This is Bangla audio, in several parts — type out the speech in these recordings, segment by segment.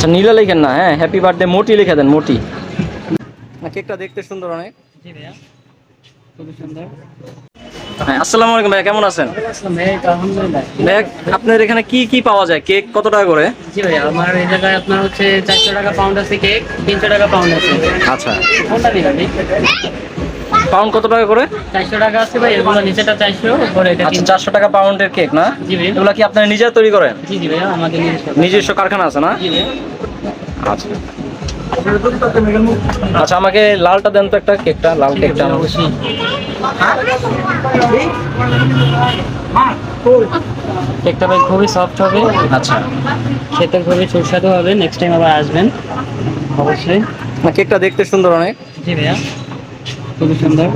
আচ্ছা নীলা লেখেন না, হ্যাঁ হ্যাপি বার্থডে মোটি লিখে দেন, মোটি। না কেকটা দেখতে সুন্দর অনেক। জি ভাইয়া, খুবই সুন্দর। হ্যাঁ আসসালামু আলাইকুম ভাইয়া, কেমন আছেন? আলহামদুলিল্লাহ। ভাইয়া আপনার এখানে কি কি পাওয়া যায়, কেক কত টাকা করে? জি ভাইয়া, আমার এই জায়গায় আপনার হচ্ছে 400 টাকা পাউন্ড আছে কেক, 300 টাকা পাউন্ড আছে। আচ্ছা কোনটা নিবেন ভাই? পাউন্ড কত টাকা করে? 400 টাকা আছে ভাই, এগুলো নিচেটা 400, উপরে এটা আচ্ছা 300। 400 টাকা পাউন্ডের কেক না? জি ভাই। এগুলা কি আপনারা নিজে তৈরি করেন? জি জি ভাইয়া, আমাদের নিজস্ব কারখানা আছে না? জি ভাইয়া। আচ্ছা আচ্ছা আমাকে লালটা দেন তো, একটা কেকটা, লাল কেকটা আমাকে। অবশ্যই। কেকটা ভাই খুবই সফট হবে, আচ্ছা খেতে খুবই সুস্বাদু হবে। নেক্সট টাইম আবার আসবেন অবশ্যই। না কেকটা দেখতে সুন্দর অনেক। জি ভাইয়া, খুবই সুন্দর।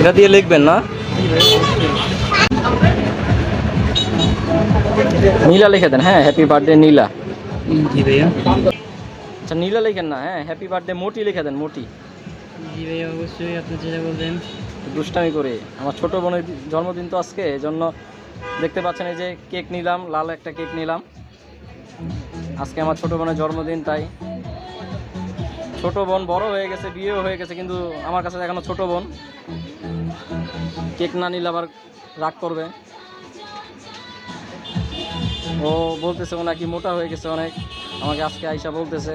এটা দিয়ে লিখবেন না? জি ভাইয়া, অবশ্যই। নীলা লিখে দেন, হ্যাঁ হ্যাপি বার্থডে নীলা। জি ভাইয়া। আচ্ছা নীলা লিখেন না, হ্যাঁ হ্যাপি বার্থডে মোটি লিখে দেন, মোটি। জি ভাইয়া, অবশ্যই আপনি যেটা বলবেন। দুষ্টামি করে, আমার ছোট বোনের জন্মদিন তো আজকে, এই জন্য দেখতে পাচ্ছেন এই যে কেক নিলাম, লাল একটা কেক নিলাম। আজকে আমার ছোট বোনের জন্মদিন, তাই ছোট বোন বড় হয়ে গেছে, বিয়েও হয়ে গেছে, কিন্তু আমার কাছে এখনো ছোট বোন। কেক না নিলে আবার রাগ করবে। ও বলতেছে ও নাকি মোটা হয়ে গেছে অনেক, আমাকে আজকে আইসা বলতেছে।